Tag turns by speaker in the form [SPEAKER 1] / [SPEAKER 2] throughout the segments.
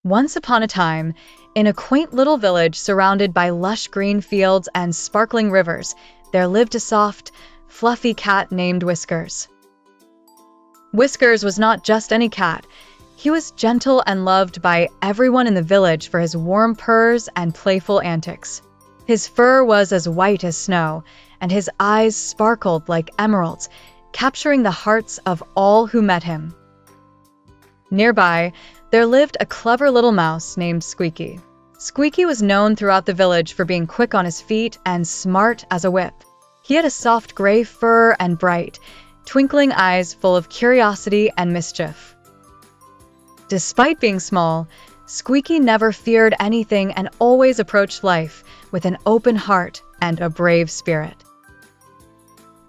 [SPEAKER 1] Once upon a time, in a quaint little village surrounded by lush green fields and sparkling rivers, there lived a soft, fluffy cat named Whiskers. Whiskers was not just any cat. He was gentle and loved by everyone in the village for his warm purrs and playful antics. His fur was as white as snow, and his eyes sparkled like emeralds, capturing the hearts of all who met him. Nearby, there lived a clever little mouse named Squeaky. Squeaky was known throughout the village for being quick on his feet and smart as a whip. He had a soft gray fur and bright, twinkling eyes full of curiosity and mischief. Despite being small, Squeaky never feared anything and always approached life with an open heart and a brave spirit.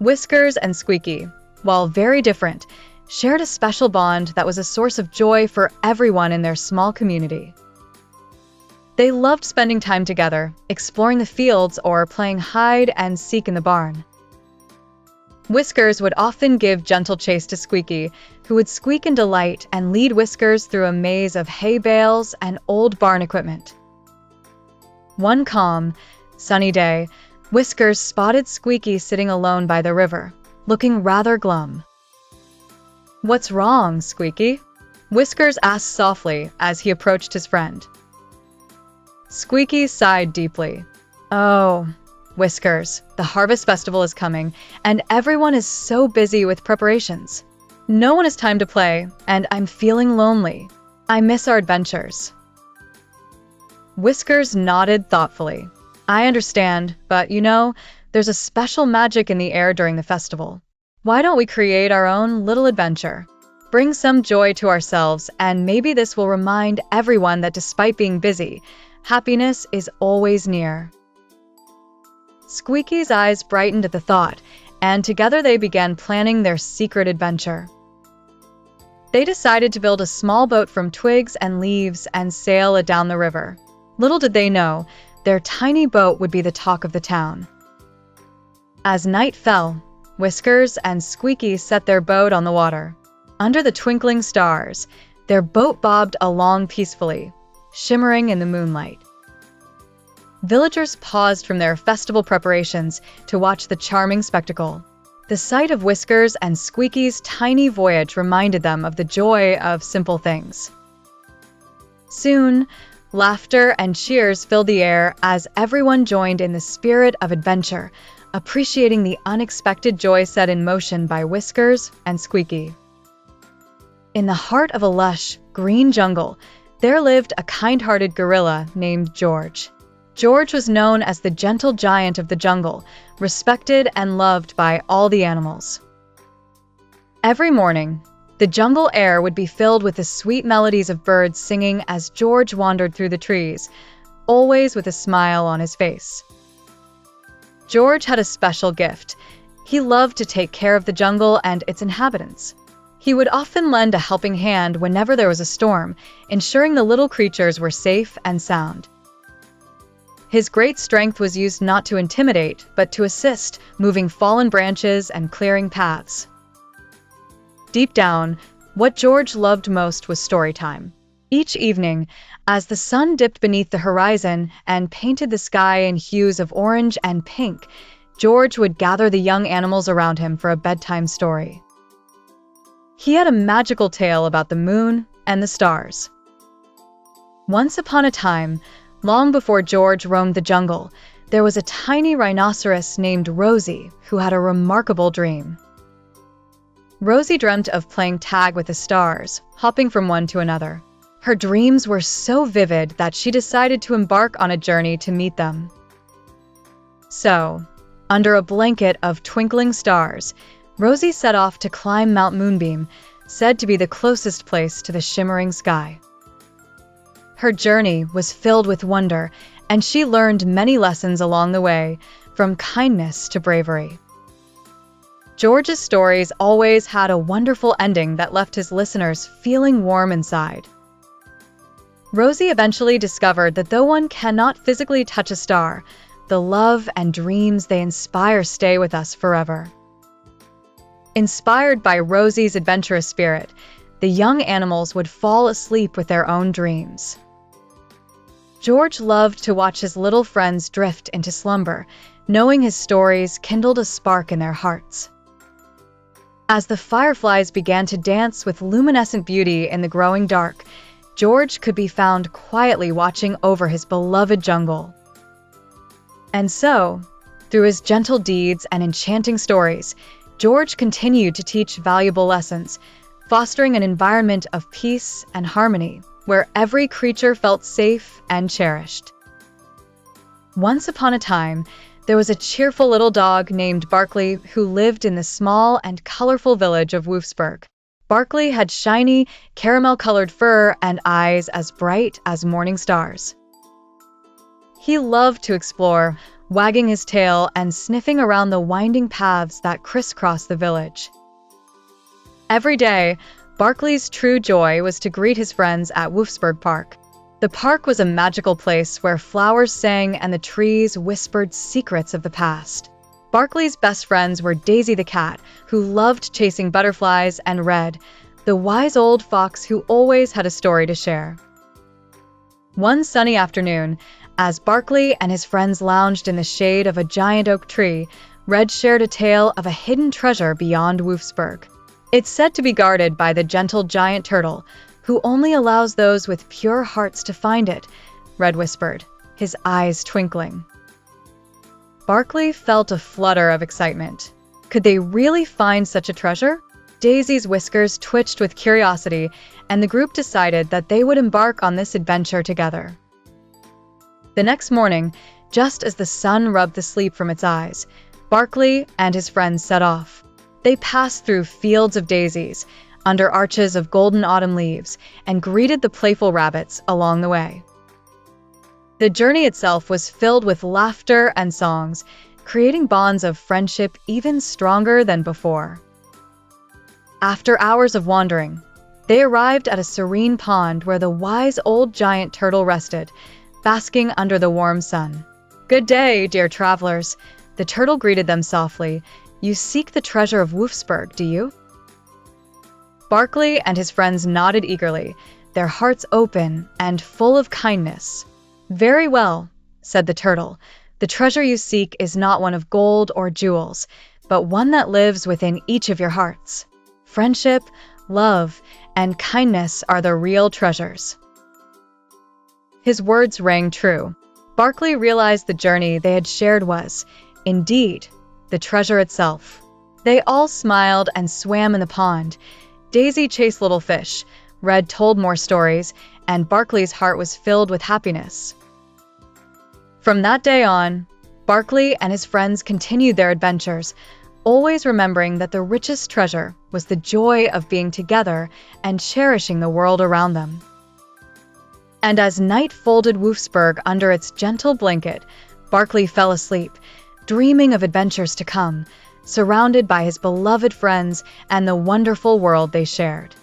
[SPEAKER 1] Whiskers and Squeaky, while very different, shared a special bond that was a source of joy for everyone in their small community. They loved spending time together, exploring the fields or playing hide and seek in the barn. Whiskers would often give gentle chase to Squeaky, who would squeak in delight and lead Whiskers through a maze of hay bales and old barn equipment. One calm, sunny day, Whiskers spotted Squeaky sitting alone by the river, looking rather glum. "What's wrong, Squeaky?" Whiskers asked softly as he approached his friend. Squeaky sighed deeply. "Oh, Whiskers, the harvest festival is coming, and everyone is so busy with preparations. No one has time to play, and I'm feeling lonely. I miss our adventures." Whiskers nodded thoughtfully. "I understand, but there's a special magic in the air during the festival. Why don't we create our own little adventure? Bring some joy to ourselves, and maybe this will remind everyone that despite being busy, happiness is always near." Squeaky's eyes brightened at the thought, and together they began planning their secret adventure. They decided to build a small boat from twigs and leaves and sail it down the river. Little did they know, their tiny boat would be the talk of the town. As night fell, Whiskers and Squeaky set their boat on the water. Under the twinkling stars, their boat bobbed along peacefully, shimmering in the moonlight. Villagers paused from their festival preparations to watch the charming spectacle. The sight of Whiskers and Squeaky's tiny voyage reminded them of the joy of simple things. Soon, laughter and cheers filled the air as everyone joined in the spirit of adventure, appreciating the unexpected joy set in motion by Whiskers and Squeaky. In the heart of a lush, green jungle, there lived a kind-hearted gorilla named George. George was known as the gentle giant of the jungle, respected and loved by all the animals. Every morning, the jungle air would be filled with the sweet melodies of birds singing as George wandered through the trees, always with a smile on his face. George had a special gift. He loved to take care of the jungle and its inhabitants. He would often lend a helping hand whenever there was a storm, ensuring the little creatures were safe and sound. His great strength was used not to intimidate, but to assist, moving fallen branches and clearing paths. Deep down, what George loved most was storytime. Each evening, as the sun dipped beneath the horizon and painted the sky in hues of orange and pink, George would gather the young animals around him for a bedtime story. He had a magical tale about the moon and the stars. Once upon a time, long before George roamed the jungle, there was a tiny rhinoceros named Rosie who had a remarkable dream. Rosie dreamt of playing tag with the stars, hopping from one to another. Her dreams were so vivid that she decided to embark on a journey to meet them. So, under a blanket of twinkling stars, Rosie set off to climb Mount Moonbeam, said to be the closest place to the shimmering sky. Her journey was filled with wonder, and she learned many lessons along the way, from kindness to bravery. George's stories always had a wonderful ending that left his listeners feeling warm inside. Rosie eventually discovered that though one cannot physically touch a star, the love and dreams they inspire stay with us forever. Inspired by Rosie's adventurous spirit, the young animals would fall asleep with their own dreams. George loved to watch his little friends drift into slumber, knowing his stories kindled a spark in their hearts. As the fireflies began to dance with luminescent beauty in the growing dark, George could be found quietly watching over his beloved jungle. And so, through his gentle deeds and enchanting stories, George continued to teach valuable lessons, fostering an environment of peace and harmony where every creature felt safe and cherished. Once upon a time, there was a cheerful little dog named Barkley who lived in the small and colorful village of Wolfsburg. Barkley had shiny, caramel-colored fur and eyes as bright as morning stars. He loved to explore, wagging his tail and sniffing around the winding paths that crisscrossed the village. Every day, Barkley's true joy was to greet his friends at Wolfsburg Park. The park was a magical place where flowers sang and the trees whispered secrets of the past. Barkley's best friends were Daisy the cat, who loved chasing butterflies, and Red, the wise old fox who always had a story to share. One sunny afternoon, as Barkley and his friends lounged in the shade of a giant oak tree, Red shared a tale of a hidden treasure beyond Wolfsburg. It's said to be guarded by the gentle giant turtle, who only allows those with pure hearts to find it, Red whispered, his eyes twinkling. Barkley felt a flutter of excitement. Could they really find such a treasure? Daisy's whiskers twitched with curiosity, and the group decided that they would embark on this adventure together. The next morning, just as the sun rubbed the sleep from its eyes, Barkley and his friends set off. They passed through fields of daisies, under arches of golden autumn leaves, and greeted the playful rabbits along the way. The journey itself was filled with laughter and songs, creating bonds of friendship even stronger than before. After hours of wandering, they arrived at a serene pond where the wise old giant turtle rested, basking under the warm sun. "Good day, dear travelers," the turtle greeted them softly. "You seek the treasure of Wolfsburg, do you?" Barkley and his friends nodded eagerly, their hearts open and full of kindness. "Very well," said the turtle. "The treasure you seek is not one of gold or jewels, but one that lives within each of your hearts. Friendship, love, and kindness are the real treasures." His words rang true. Barkley realized the journey they had shared was, indeed, the treasure itself. They all smiled and swam in the pond. Daisy chased little fish, Red told more stories, and Barkley's heart was filled with happiness. From that day on, Barkley and his friends continued their adventures, always remembering that the richest treasure was the joy of being together and cherishing the world around them. And as night folded Wolfsburg under its gentle blanket, Barkley fell asleep, dreaming of adventures to come, surrounded by his beloved friends and the wonderful world they shared.